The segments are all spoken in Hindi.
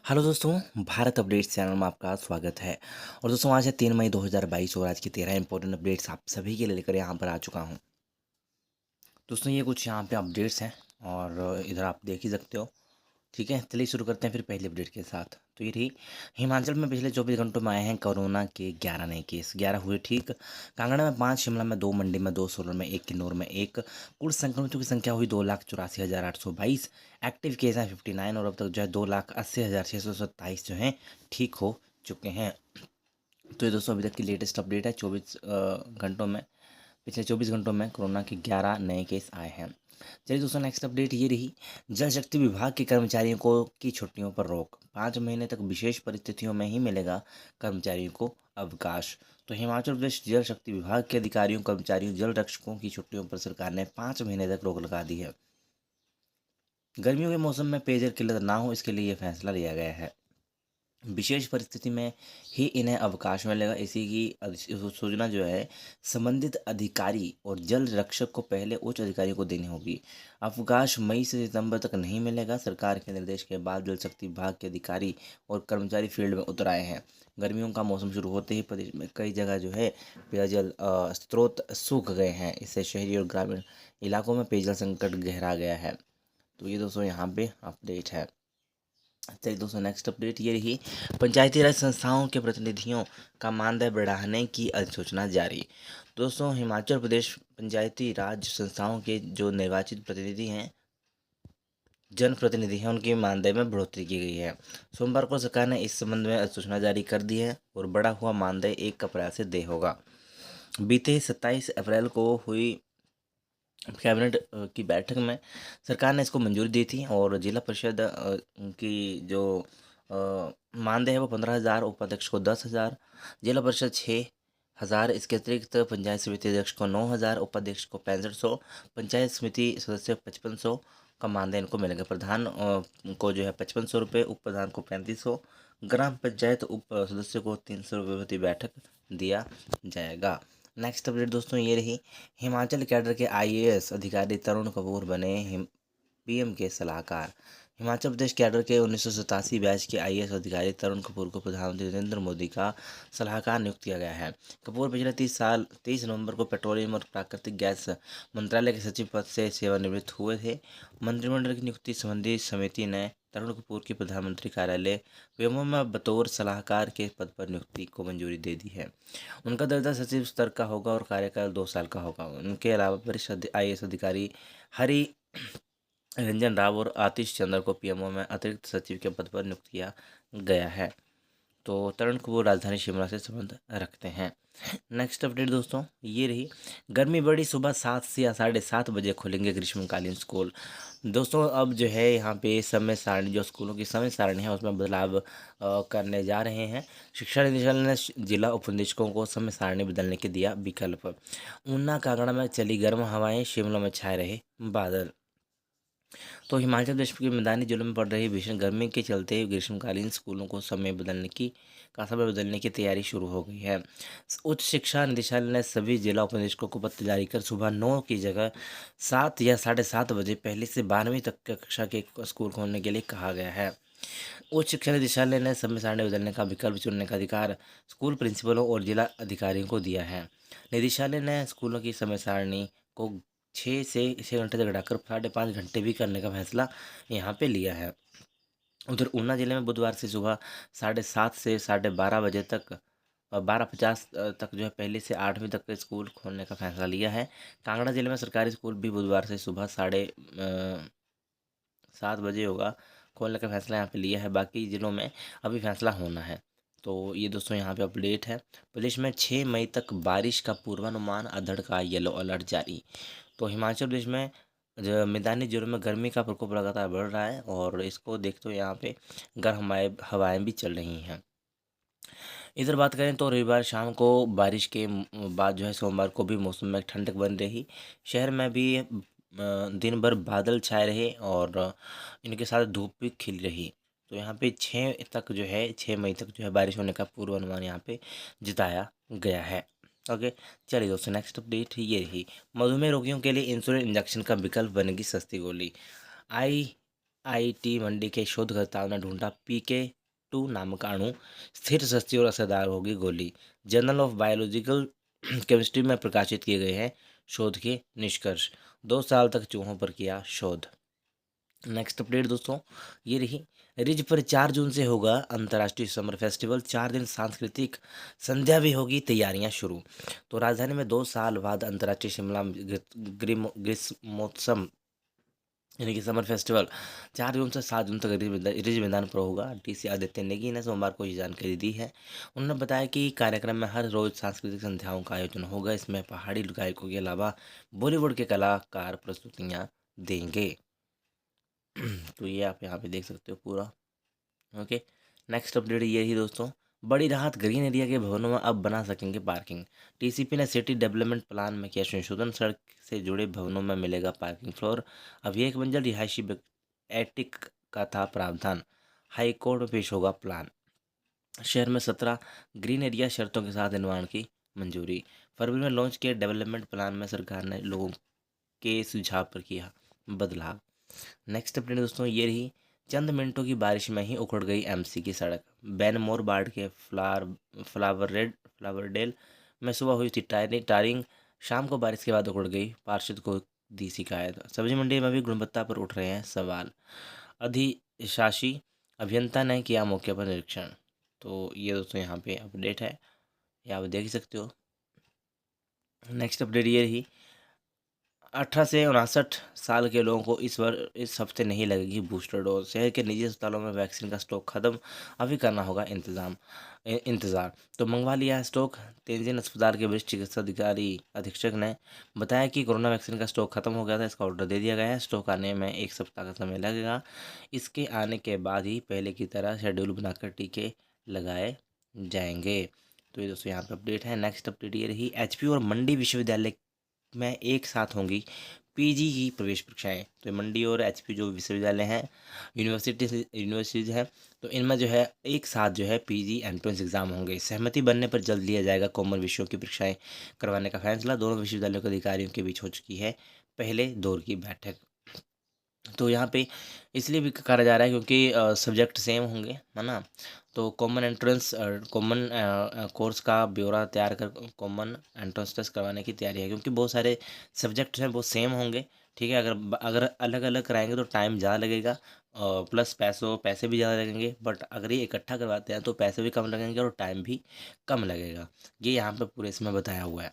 हेलो दोस्तों, भारत अपडेट्स चैनल में आपका स्वागत है। और दोस्तों आज है 3 मई 2022 और आज की 13 इंपॉर्टेंट अपडेट्स आप सभी के लिए लेकर यहाँ पर आ चुका हूँ। दोस्तों ये कुछ यहाँ पे अपडेट्स हैं और इधर आप देख ही सकते हो। ठीक है, चलिए शुरू करते हैं फिर पहले अपडेट के साथ। तो ये रही, हिमाचल में पिछले 24 घंटों में आए हैं कोरोना के 11 नए केस। 11 हुए ठीक। कांगड़ा में 5, शिमला में 2, मंडी में 2, सोलन में 1, किन्नौर में 1। कुल संक्रमितों की संख्या हुई 2,84,822। एक्टिव केस हैं 59 और अब तक जो है 2,80,627 जो हैं ठीक हो चुके हैं। तो ये दोस्तों अभी तक की लेटेस्ट अपडेट है 24 घंटों में। पिछले 24 घंटों में कोरोना के 11 नए केस आए हैं। चलिए दोस्तों नेक्स्ट अपडेट ये रही, जल शक्ति विभाग के कर्मचारियों को की छुट्टियों पर रोक। 5 महीने तक विशेष परिस्थितियों में ही मिलेगा कर्मचारियों को अवकाश। तो हिमाचल प्रदेश जल शक्ति विभाग के अधिकारियों कर्मचारियों जल रक्षकों की छुट्टियों पर सरकार ने 5 महीने तक रोक लगा दी है। गर्मियों के मौसम में पेयजल किल्लत ना हो, इसके लिए यह फैसला लिया गया है। विशेष परिस्थिति में ही इन्हें अवकाश मिलेगा। इसी की सूचना जो है संबंधित अधिकारी और जल रक्षक को पहले उच्च अधिकारियों को देनी होगी। अवकाश मई से सितंबर तक नहीं मिलेगा। सरकार के निर्देश के बाद जल शक्ति विभाग के अधिकारी और कर्मचारी फील्ड में उतर आए हैं। गर्मियों का मौसम शुरू होते ही प्रदेश में कई जगह जो है पेयजल स्रोत सूख गए हैं। इससे शहरी और ग्रामीण इलाकों में पेयजल संकट गहरा गया है। तो ये दोस्तों यहाँ पे अपडेट है। चलिए दोस्तों नेक्स्ट अपडेट ये रही, पंचायती राज संस्थाओं के प्रतिनिधियों का मानदेय बढ़ाने की अधिसूचना जारी। दोस्तों हिमाचल प्रदेश पंचायती राज संस्थाओं के जो निर्वाचित प्रतिनिधि हैं, जनप्रतिनिधि हैं, उनके मानदेय में बढ़ोतरी की गई है। सोमवार को सरकार ने इस संबंध में अधिसूचना जारी कर दी है और बढ़ा हुआ मानदेय 1 अप्रैल से देय होगा। बीते 27 अप्रैल को हुई कैबिनेट की बैठक में सरकार ने इसको मंजूरी दी थी और जिला परिषद की जो मानदेय है वो 15,000, उपाध्यक्ष को 10,000, जिला परिषद 6,000। इसके अतिरिक्त पंचायत समिति अध्यक्ष को 9,000, उपाध्यक्ष को 6500, पंचायत समिति सदस्य 5500 का मानदेय इनको मिलेगा। प्रधान को जो है 5500 रुपये, उप प्रधान को 3500, ग्राम पंचायत उप सदस्य को 300 रुपये प्रति बैठक दिया जाएगा। नेक्स्ट अपडेट दोस्तों ये रही, हिमाचल कैडर के आईएएस अधिकारी तरुण कपूर बने पीएम के सलाहकार। हिमाचल प्रदेश कैडर के 1987 बैच के आईएएस अधिकारी तरुण कपूर को प्रधानमंत्री नरेंद्र मोदी का सलाहकार नियुक्त किया गया है। कपूर पिछले 30 नवंबर को पेट्रोलियम और प्राकृतिक गैस मंत्रालय के सचिव पद से सेवानिवृत्त हुए थे। मंत्रिमंडल की नियुक्ति संबंधी समिति ने तरुण कपूर की प्रधानमंत्री कार्यालय पीएमओ में बतौर सलाहकार के पद पर नियुक्ति को मंजूरी दे दी है। उनका दर्जा सचिव स्तर का होगा और कार्यकाल 2 साल का होगा। उनके अलावा वरिष्ठ आईएएस अधिकारी हरि रंजन राव और आतिश चंद्र को पीएमओ में अतिरिक्त सचिव के पद पर नियुक्त किया गया है। तो तरुण कपूर राजधानी शिमला से संबंध रखते हैं। नेक्स्ट अपडेट दोस्तों ये रही, गर्मी बढ़ी, सुबह 7 से या 7:30 बजे खुलेंगे ग्रीष्मकालीन स्कूल। दोस्तों अब जो है यहाँ पे समय सारणी, जो स्कूलों की समय सारणी है उसमें बदलाव करने जा रहे हैं। शिक्षा निदेशालय ने जिला उपनिदेशकों को समय सारणी बदलने के दिया विकल्प। ऊना कांगड़ा में चली गर्म हवाएं, शिमला में छाए रहे बादल। तो हिमाचल प्रदेश के मैदानी जिलों में पड़ रही भीषण गर्मी के चलते ग्रीष्मकालीन स्कूलों को समय बदलने की तैयारी शुरू हो गई है। उच्च शिक्षा निदेशालय ने सभी जिला उपनिदेशकों को पत्र जारी कर सुबह 9 की जगह 7 या 7:30 बजे पहली से 12वीं तक की कक्षा के स्कूल खोलने के लिए कहा गया है। उच्च शिक्षा निदेशालय ने समय सारणी बदलने का विकल्प चुनने का अधिकार स्कूल प्रिंसिपलों और जिला अधिकारियों को दिया है। निदेशालय ने स्कूलों की समय सारणी को 6 घंटे तक घटाकर 5.5 घंटे भी करने का फैसला यहाँ पे लिया है। उधर ऊना जिले में बुधवार से सुबह 7:30 से 12:30 बजे तक और 12:50 तक जो है पहले से 8वीं तक के स्कूल खोलने का फैसला लिया है। कांगड़ा जिले में सरकारी स्कूल भी बुधवार से सुबह 7 बजे होगा खोलने का फैसला यहाँ पे लिया है। बाकी ज़िलों में अभी फैसला होना है। तो ये दोस्तों यहाँ पे अपडेट है। प्रदेश में 6 मई तक बारिश का पूर्वानुमान, अधड़ का येलो अलर्ट जारी। तो हिमाचल प्रदेश में जो मैदानी जिलों में गर्मी का प्रकोप लगातार बढ़ रहा है और इसको देखते हुए यहाँ पे गर्म हवाएं भी चल रही हैं। इधर बात करें तो रविवार शाम को बारिश के बाद जो है सोमवार को भी मौसम में ठंडक बन रही। शहर में भी दिन भर बादल छाए रहे और इनके साथ धूप भी खिल रही। तो यहाँ पे 6 मई तक जो है बारिश होने का पूर्वानुमान यहाँ पे जताया गया है। ओके, चलिए दोस्तों नेक्स्ट अपडेट ये रही, मधुमेह रोगियों के लिए इंसुलिन इंजेक्शन का विकल्प बनेगी सस्ती गोली। आईटी मंडी के शोधकर्ताओं ने ढूंढा PK2 नामक अणु, स्थिर, सस्ती और असरदार होगी गोली। जर्नल ऑफ बायोलॉजिकल केमिस्ट्री में प्रकाशित किए गए हैं शोध के निष्कर्ष। 2 साल तक चूहों पर किया शोध। नेक्स्ट अपडेट दोस्तों ये रही, रिज पर 4 जून से होगा अंतर्राष्ट्रीय समर फेस्टिवल, 4 दिन सांस्कृतिक संध्या भी होगी, तैयारियां शुरू। तो राजधानी में 2 साल बाद अंतर्राष्ट्रीय शिमला ग्रीष्मोत्सव यानी कि समर फेस्टिवल 4 जून से 7 जून तक रिज मैदान पर होगा। DC आदित्य नेगी ने सोमवार को ये जानकारी दी है। उन्होंने बताया कि कार्यक्रम में हर रोज सांस्कृतिक संध्याओं का आयोजन होगा। इसमें पहाड़ी गायकों के अलावा बॉलीवुड के कलाकार प्रस्तुतियां देंगे। तो ये आप यहाँ पे देख सकते हो पूरा। ओके, नेक्स्ट अपडेट ये ही दोस्तों, बड़ी राहत, ग्रीन एरिया के भवनों में अब बना सकेंगे पार्किंग। TCP ने सिटी डेवलपमेंट प्लान में किया संशोधन, सड़क से जुड़े भवनों में मिलेगा पार्किंग फ्लोर। अभी एक मंजिल रिहायशी एटिक का था प्रावधान, हाई कोर्ट में पेश होगा प्लान। शहर में 17 ग्रीन एरिया शर्तों के साथ निर्माण की मंजूरी। फरवरी में लॉन्च किए डेवलपमेंट प्लान में सरकार ने लोगों के सुझाव पर किया बदलाव। नेक्स्ट अपडेट दोस्तों ये रही, चंद मिनटों की बारिश में ही उखड़ गई MC की सड़क। बैनमोर बाढ़ के फ्लावरडेल में सुबह हुई थी टारिंग, शाम को बारिश के बाद उखड़ गई, पार्षद को दी शिकायत। सब्जी मंडी में भी गुणवत्ता पर उठ रहे हैं सवाल, अधिशासी अभियंता ने किया मौके पर निरीक्षण। तो ये दोस्तों यहाँ पे अपडेट है, ये आप देख सकते हो। नेक्स्ट अपडेट ये रही, 18 से 59 साल के लोगों को इस हफ्ते नहीं लगेगी बूस्टर डोज। शहर के निजी अस्पतालों में वैक्सीन का स्टॉक खत्म, अभी करना होगा इंतज़ार। तो मंगवा लिया है स्टॉक। तेंजिन अस्पताल के वरिष्ठ चिकित्सा अधिकारी अधीक्षक ने बताया कि कोरोना वैक्सीन का स्टॉक खत्म हो गया था, इसका ऑर्डर दे दिया गया है। स्टॉक आने में 1 सप्ताह का समय लगेगा। इसके आने के बाद ही पहले की तरह शेड्यूल बनाकर टीके लगाए जाएंगे। तो ये दोस्तों यहाँ पे अपडेट है। नेक्स्ट अपडेट ये रही, HP और मंडी विश्वविद्यालय में एक साथ होंगी PG की प्रवेश परीक्षाएं। तो मंडी और HP जो विश्वविद्यालय हैं, यूनिवर्सिटीज हैं, तो इनमें जो है एक साथ जो है PG एंट्रेंस एग्जाम होंगे। सहमति बनने पर जल्द लिया जाएगा कॉमन विषयों की परीक्षाएं करवाने का फैसला। दोनों विश्वविद्यालयों के अधिकारियों के बीच हो चुकी है पहले दौर की बैठक। तो यहाँ पे इसलिए भी करा जा रहा है क्योंकि सब्जेक्ट सेम होंगे, है ना। तो कॉमन एंट्रेंस कॉमन कोर्स का ब्यौरा तैयार कर कॉमन एंट्रेंस टेस्ट करवाने की तैयारी है, क्योंकि बहुत सारे सब्जेक्ट्स हैं वो सेम होंगे। ठीक है, अगर अगर अलग अलग कराएंगे तो टाइम ज़्यादा लगेगा, प्लस पैसे भी ज़्यादा लगेंगे। बट अगर ये इकट्ठा करवाते हैं तो पैसे भी कम लगेंगे और टाइम भी कम लगेगा। ये यहाँ पे पूरे इसमें बताया हुआ है।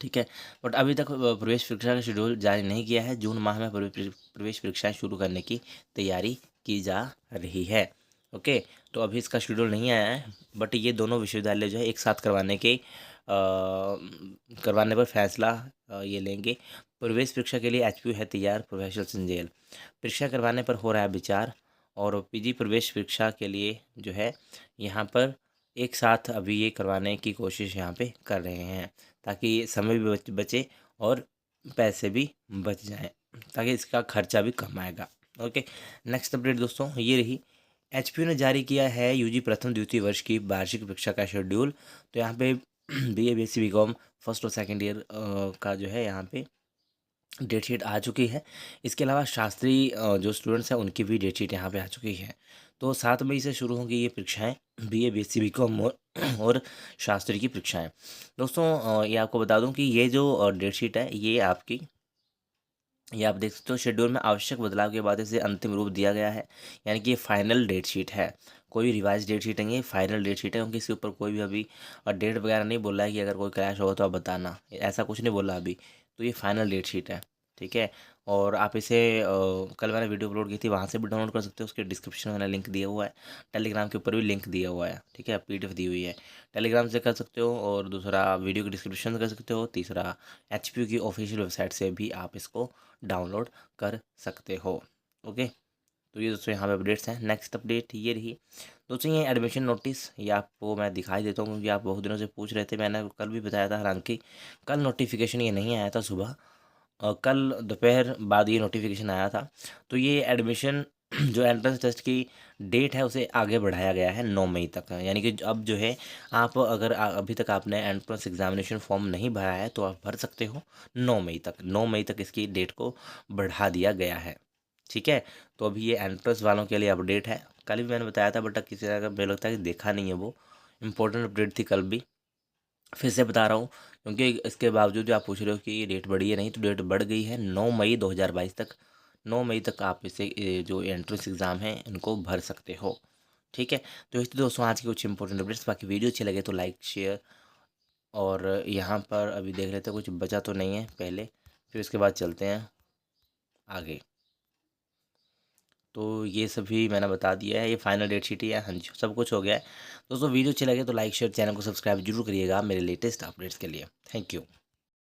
ठीक है, बट अभी तक प्रवेश परीक्षा का शेड्यूल जारी नहीं किया है। जून माह में प्रवेश परीक्षाएं शुरू करने की तैयारी की जा रही है। ओके, तो अभी इसका शेड्यूल नहीं आया है, बट ये दोनों विश्वविद्यालय जो है एक साथ करवाने पर फैसला ये लेंगे। प्रवेश परीक्षा के लिए HP है तैयार, प्रोफेसर संजेल। परीक्षा करवाने पर हो रहा है विचार, और PG प्रवेश परीक्षा के लिए जो है यहाँ पर एक साथ अभी ये करवाने की कोशिश यहाँ पे कर रहे हैं, ताकि समय भी बचे और पैसे भी बच जाएं, ताकि इसका खर्चा भी कम आएगा। ओके, नेक्स्ट अपडेट दोस्तों ये रही, HPU ने जारी किया है UG प्रथम द्वितीय वर्ष की वार्षिक परीक्षा का शेड्यूल। तो यहाँ पे BA BSc BCom फर्स्ट और सेकेंड ईयर का जो है यहाँ पे डेट शीट आ चुकी है। इसके अलावा शास्त्री जो स्टूडेंट्स हैं उनकी भी डेट शीट यहाँ पे आ चुकी है। तो 7 मई से शुरू होंगी ये परीक्षाएं, BA BSc BCom और शास्त्री की परीक्षाएं। दोस्तों ये आपको बता दूं कि ये जो डेट शीट है ये आप देख सकते हो, शेड्यूल में आवश्यक बदलाव के बाद इसे अंतिम रूप दिया गया है। यानी कि ये फाइनल डेट शीट है, कोई रिवाइज डेट शीट नहीं है, फाइनल डेट शीट है। क्योंकि इसके ऊपर कोई भी अभी डेट वगैरह नहीं बोला है कि अगर कोई क्रैश होगा तो आप बताना, ऐसा कुछ नहीं बोला अभी। तो ये फाइनल डेट शीट है, ठीक है। और आप इसे कल मैंने वीडियो अपलोड की थी, वहाँ से भी डाउनलोड कर सकते हो। उसके डिस्क्रिप्शन में मैंने लिंक दिया हुआ है, टेलीग्राम के ऊपर भी लिंक दिया हुआ है, ठीक है। PDF दी हुई है, टेलीग्राम से कर सकते हो, और दूसरा वीडियो के डिस्क्रिप्शन से कर सकते हो। तीसरा HPU की ऑफिशियल वेबसाइट से भी आप इसको डाउनलोड कर सकते हो। ओके, तो ये दोस्तों यहाँ पे अपडेट्स हैं। नेक्स्ट अपडेट ये रही दोस्तों, ये एडमिशन नोटिस, ये आपको मैं दिखाई देता हूँ क्योंकि आप बहुत दिनों से पूछ रहे थे। मैंने कल भी बताया था, हालांकि कल नोटिफिकेशन ये नहीं आया था सुबह, और कल दोपहर बाद ये नोटिफिकेशन आया था। तो ये एडमिशन जो एंट्रेंस टेस्ट की डेट है उसे आगे बढ़ाया गया है 9 मई तक। यानी कि अब जो है आप अगर अभी तक आपने एंट्रेंस एग्जामिनेशन फॉर्म नहीं भरा है तो आप भर सकते हो 9 मई तक। 9 मई तक इसकी डेट को बढ़ा दिया गया है। ठीक है। तो अभी ये एंट्रेंस वालों के लिए अपडेट है। कल भी मैंने बताया था, बट किसी तरह का मुझे लगता है कि देखा नहीं है, वो इम्पोर्टेंट अपडेट थी कल भी। फिर से बता रहा हूँ, क्योंकि इसके बावजूद भी आप पूछ रहे हो कि डेट बढ़ी है, नहीं तो डेट बढ़ गई है 9 मई 2022 तक। 9 मई तक आप इसे जो एंट्रेंस एग्ज़ाम है इनको भर सकते हो। ठीक है। तो इस दोस्तों आज की कुछ इंपॉर्टेंट अपडेट्स। बाकी वीडियो अच्छी लगे तो लाइक शेयर, और यहाँ पर अभी देख लेते हैं कुछ बचा तो नहीं है पहले, फिर उसके बाद चलते हैं आगे। तो ये सभी मैंने बता दिया है, ये फाइनल डेट शीट ही है। हाँ जी, सब कुछ हो गया है। दोस्तों वीडियो अच्छी लगे तो लाइक शेयर, चैनल को सब्सक्राइब जरूर करिएगा मेरे लेटेस्ट अपडेट्स के लिए। Thank you.